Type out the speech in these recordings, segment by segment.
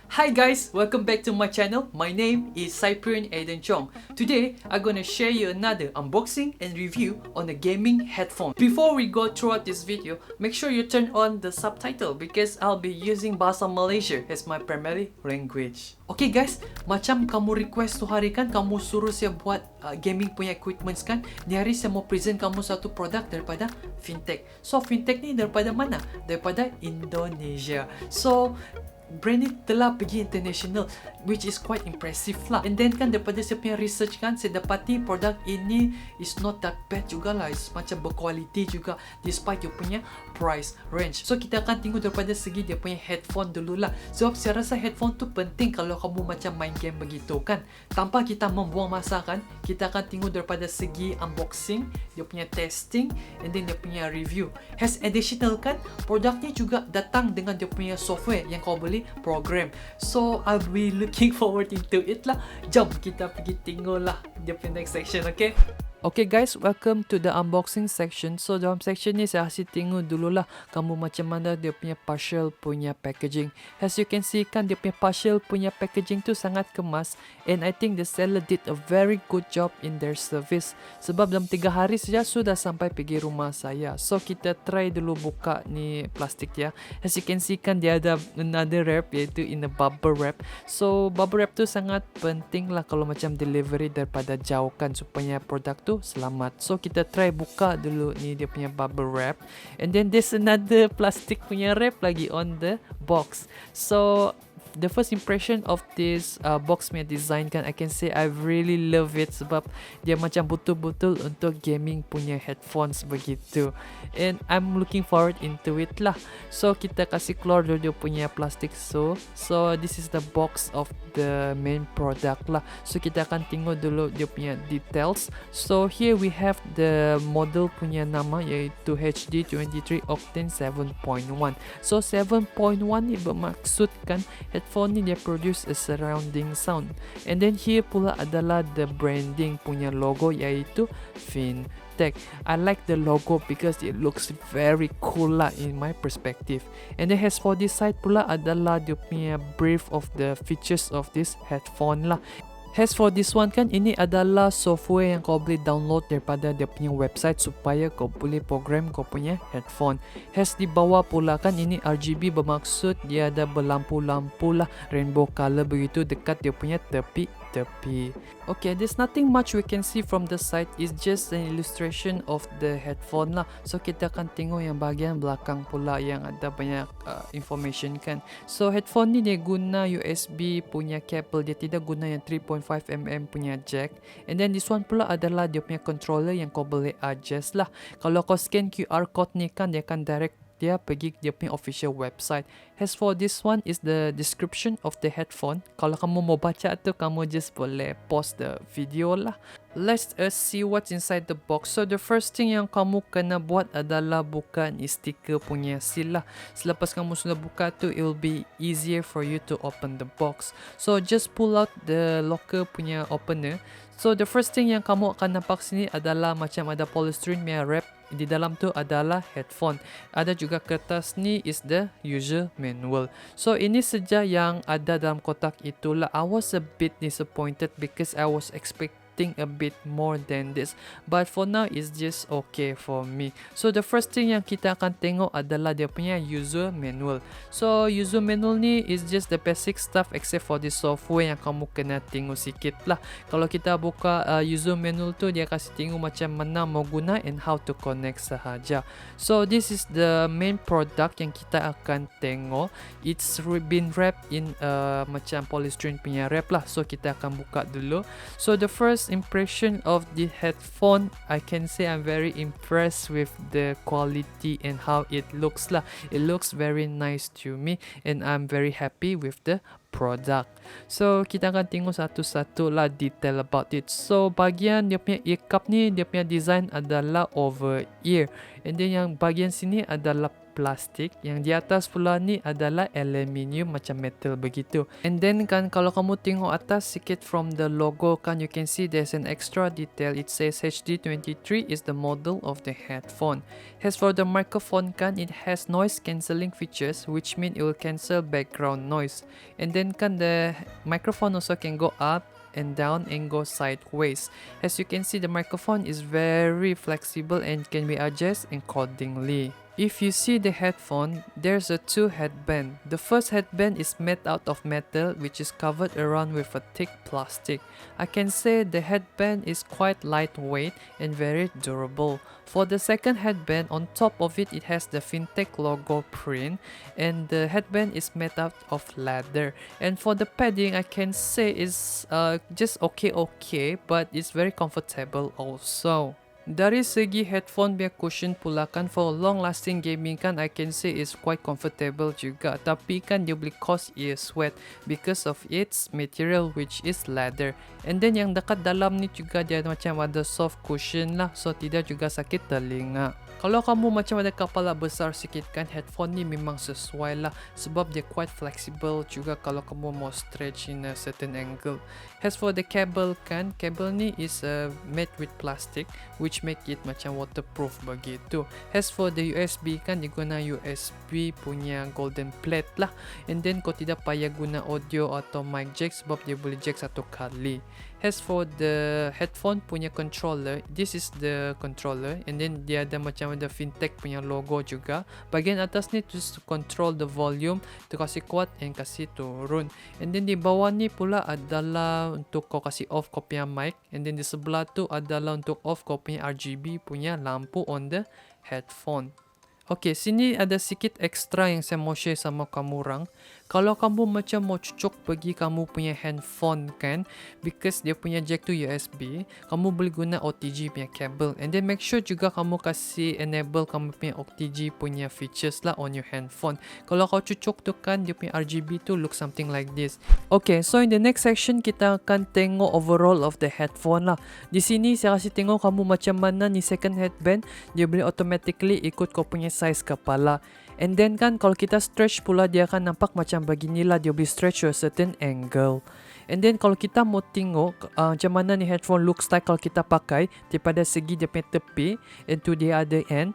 Hi guys, welcome back to my channel. My name is Cyprian and Chong. Today, I'm gonna share you another unboxing and review on a gaming headphone. Before we go throughout this video, make sure you turn on the subtitle because I'll be using Bahasa Malaysia as my primary language. Okay guys, macam kamu request tu hari kan, kamu suruh saya buat gaming punya equipments kan. Ni hari saya mau present kamu satu produk daripada Fantech. So Fantech ni daripada mana? Daripada Indonesia. So brand ni telah pergi international, which is quite impressive lah. And then kan daripada saya punya research kan, saya dapati produk ini is not that bad jugalah. It's macam berkualiti juga despite dia punya price range. So kita akan tengok daripada segi dia punya headphone dululah. Sebab saya rasa headphone tu penting kalau kamu macam main game begitu kan. Tanpa kita membuang masa kan, kita akan tengok daripada segi unboxing, dia punya testing, and then dia punya review. Has additional kan, produk ni juga datang dengan dia punya software yang kau boleh program. So I'll be looking forward into it lah. Jom kita pergi tengok lah dia punya next section, okay? Okay guys, welcome to the unboxing section. So dalam section ni saya kasih tengok dululah kamu macam mana dia punya partial punya packaging. As you can see kan, dia punya partial punya packaging tu sangat kemas, and I think the seller did a very good job in their service. Sebab dalam 3 hari saja sudah sampai pergi rumah saya. So kita try dulu buka ni plastik dia. As you can see kan, dia ada another wrap, iaitu in a bubble wrap. So bubble wrap tu sangat penting lah kalau macam delivery daripada jauh kan, supaya produk tu selamat. So kita try buka dulu ni dia punya bubble wrap, and then there's another plastic punya wrap lagi on the box. So the first impression of this box punya design kan, I can say I really love it sebab dia macam betul-betul untuk gaming punya headphones begitu, and I'm looking forward into it lah. So kita kasih keluar dulu dia punya plastik. So this is the box of the main product lah. So kita akan tengok dulu dia punya details. So here we have the model punya nama, iaitu HG23 Octane 7.1. So 7.1 ni bermaksudkan headphone ni dia produce a surrounding sound. And then here pula adalah the branding punya logo, iaitu Fantech. I like the logo because it looks very cool lah in my perspective. And then as for this side pula adalah dia punya brief of the features of this headphone lah. As for this one kan, ini adalah software yang kau boleh download daripada dia punya website supaya kau boleh program kau punya headphone. As di bawah pula kan, ini RGB bermaksud dia ada berlampu-lampu lah, rainbow color begitu dekat dia punya tepi-tepi. Okay, there's nothing much we can see from the side. It's just an illustration of the headphone lah. So kita akan tengok yang bahagian belakang pula yang ada banyak information kan. So headphone ni dia guna USB punya kabel, dia tidak guna yang 3.5mm punya jack. And then this one pula adalah dia punya controller yang kau boleh adjust lah. Kalau kau scan QR code ni kan, dia akan direct dia pergi dia punya official website. As for this one is the description of the headphone. Kalau kamu mau baca tu, kamu just boleh pause the video lah. Let's see what's inside the box. So the first thing yang kamu kena buat adalah buka ni stiker punya seal lah. Selepas kamu sudah buka tu, it will be easier for you to open the box. So just pull out the locker punya opener. So the first thing yang kamu akan nampak sini adalah macam ada polystyrene punya wrap. Di dalam tu adalah headphone. Ada juga kertas ni is the user manual. So ini saja yang ada dalam kotak itulah. I was a bit disappointed because I was expecting a bit more than this, but for now it's just okay for me. So the first thing yang kita akan tengok adalah dia punya user manual. So user manual ni is just the basic stuff except for the software yang kamu kena tengok sikit lah. Kalau kita buka user manual tu, dia kasih tengok macam mana mau guna and how to connect sahaja. So this is the main product yang kita akan tengok. It's been wrapped in macam polystyrene punya wrap lah. So kita akan buka dulu. So the first impression of the headphone, I can say I'm very impressed with the quality and how it looks lah. It looks very nice to me and I'm very happy with the product. So kita akan tengok satu-satu lah detail about it. So bahagian dia punya ear cup ni, dia punya design adalah over ear, and then yang bahagian sini adalah plastik, yang di atas pula ni adalah aluminium macam metal begitu. And then kan kalau kamu tengok atas sikit from the logo kan, you can see there's an extra detail. It says HG23 is the model of the headphone. As for the microphone kan, it has noise cancelling features, which mean it will cancel background noise. And then kan the microphone also can go up and down and go sideways. As you can see, the microphone is very flexible and can be adjusted accordingly. If you see the headphone, there's a two headband. The first headband is made out of metal, which is covered around with a thick plastic. I can say the headband is quite lightweight and very durable. For the second headband, on top of it, it has the Fantech logo print, and the headband is made out of leather. And for the padding, I can say is just okay, but it's very comfortable also. Dari segi headphone punya cushion pula kan, for long lasting gaming kan, I can say is quite comfortable juga. Tapi kan dia boleh cause ear sweat because of its material which is leather. And then yang dekat dalam ni juga dia macam ada soft cushion lah, so tidak juga sakit telinga. Kalau kamu macam ada kepala besar sikit kan, headphone ni memang sesuai lah, sebab dia quite flexible juga kalau kamu mau stretch in a certain angle. As for the cable kan, cable ni is made with plastic which make it macam waterproof begitu. As for the USB kan, dia guna USB punya golden plate lah. And then kau tidak payah guna audio atau mic jack sebab dia boleh jack satu kali. As for the headphone punya controller, this is the controller, and then dia ada macam ada Fantech punya logo juga. Bahagian atas ni to control the volume, to kasih kuat and kasih turun. And then di bawah ni pula adalah untuk kau kasih off kau punya mic, and then di sebelah tu adalah untuk off kau punya RGB punya lampu on the headphone. Okay, sini ada sikit extra yang saya mau share sama kamu orang. Kalau kamu macam mau cucuk bagi kamu punya handphone kan, because dia punya jack tu USB, kamu boleh guna OTG punya kabel. And then make sure juga kamu kasih enable kamu punya OTG punya features lah on your handphone. Kalau kau cucuk tu kan, dia punya RGB tu look something like this. Okay, so in the next section kita akan tengok overall of the headphone lah. Di sini saya kasih tengok kamu macam mana ni second headband, dia boleh automatically ikut kau punya size kepala. And then kan kalau kita stretch pula, dia akan nampak macam beginilah, dia boleh stretch to a certain angle. And then kalau kita mau tengok macam mana ni headphone looks like kalau kita pakai daripada segi dia punya tepi and to the other end,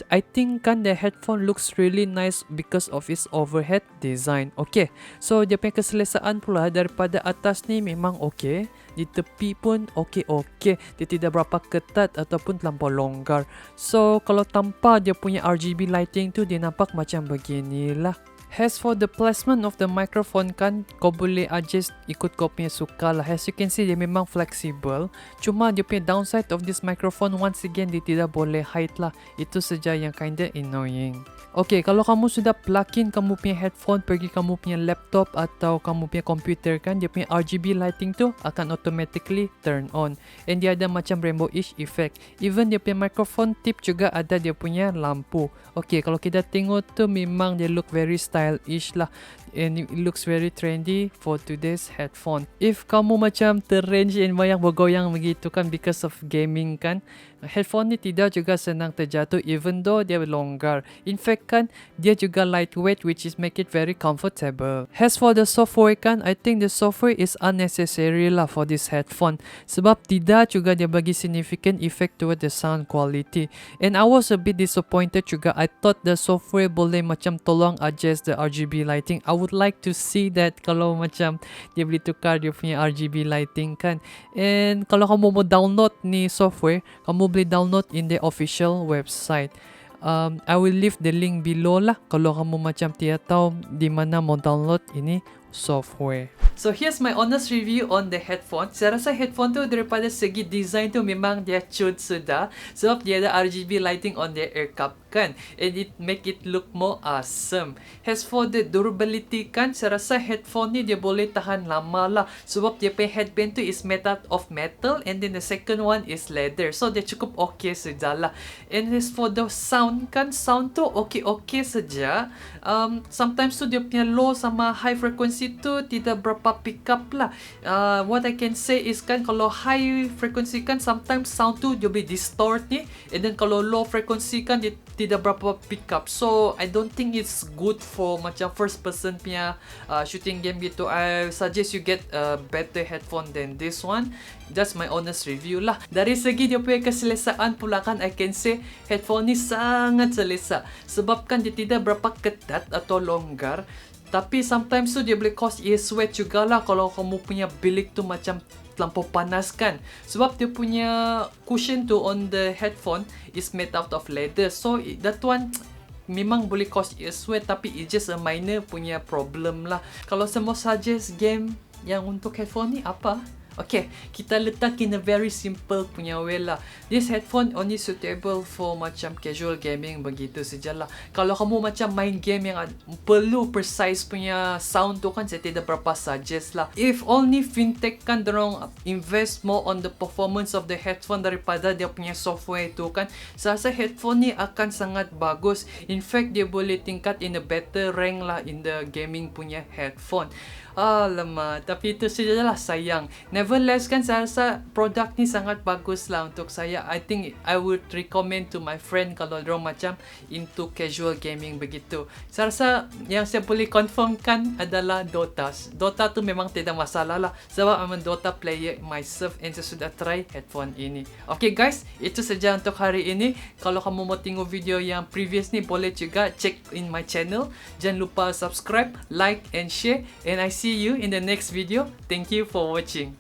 I think kan the headphone looks really nice because of its overhead design. Okay, so dia punya keselesaan pula daripada atas ni memang okay, di tepi pun okay, dia tidak berapa ketat ataupun terlampau longgar. So kalau tanpa dia punya RGB lighting tu, dia nampak macam beginilah. As for the placement of the microphone kan, kau boleh adjust ikut kau punya suka lah. As you can see, dia memang flexible. Cuma dia punya downside of this microphone, once again, dia tidak boleh hide lah. Itu saja yang kinda annoying. Okay, kalau kamu sudah plug in kamu punya headphone pergi kamu punya laptop atau kamu punya komputer kan, dia punya RGB lighting tu akan automatically turn on. And dia ada macam rainbowish effect. Even dia punya microphone tip juga ada dia punya lampu. Okay, kalau kita tengok tu memang dia look very stylish lah. And it looks very trendy for today's headphone. If kamu macam terrange and banyak bergoyang begitu kan because of gaming kan, headphone ni tidak juga senang terjatuh even though dia longgar. In fact kan, dia juga lightweight which is make it very comfortable. As for the software kan, I think the software is unnecessary lah for this headphone. Sebab tidak juga dia bagi significant effect toward the sound quality. And I was a bit disappointed juga. I thought the software boleh macam tolong adjust the RGB lighting. I would like to see that kalau macam dia boleh tukar dia punya RGB lighting kan. And kalau kamu mau download ni software, kamu boleh download in the official website. I will leave the link below lah kalau kamu macam tidak tahu di mana mau download ini software. So here's my honest review on the headphone. Saya rasa headphone tu daripada segi design tu memang dia cute sudah, sebab dia ada RGB lighting on the ear cup kan, and it make it look more awesome. As for the durability kan, saya rasa headphone ni dia boleh tahan lama lah, sebab dia punya headband tu is made out of metal and then the second one is leather, so dia cukup okay saja lah. And as for the sound kan, sound tu okay saja. Sometimes tu dia punya low sama high frequency tu tidak berapa berapa pick up lah. What I can say is kan, kalau high frequency kan sometimes sound tu dia boleh distort ni, and then kalau low frequency kan dia tidak berapa pick up. So I don't think it's good for macam first person punya shooting game gitu. I suggest you get a better headphone than this one. That's my honest review lah. Dari segi dia punya keselesaan pula kan, I can say headphone ni sangat selesa, sebab kan dia tidak berapa ketat atau longgar. Tapi sometimes tu dia boleh cause ear sweat jugalah kalau kamu punya bilik tu macam terlampau panas kan. Sebab dia punya cushion tu on the headphone is made out of leather. So that one memang boleh cause ear sweat, tapi it's just a minor punya problem lah. Kalau saya mau suggest game yang untuk headphone ni apa? Okay, kita letak in a very simple punya way lah. This headphone only suitable for macam casual gaming begitu sajalah. Kalau kamu macam main game yang perlu precise punya sound tu kan, saya tidak berapa suggest lah. If only Fantech kan dorong invest more on the performance of the headphone daripada dia punya software tu kan, saya rasa headphone ni akan sangat bagus. In fact, dia boleh tingkat in a better rank lah in the gaming punya headphone. Alamak, tapi itu sajalah, sayang. Nevertheless kan, saya rasa produk ni sangat bagus lah untuk saya. I think I would recommend to my friend kalau dorang macam into casual gaming begitu. Saya rasa yang saya boleh confirmkan adalah Dota. Dota tu memang tidak masalah lah, sebab I'm a Dota player myself and saya sudah try headphone ini. Okay guys, itu saja untuk hari ini. Kalau kamu mau tengok video yang previous ni, boleh juga check in my channel. Jangan lupa subscribe, like and share, and I see you in the next video. Thank you for watching.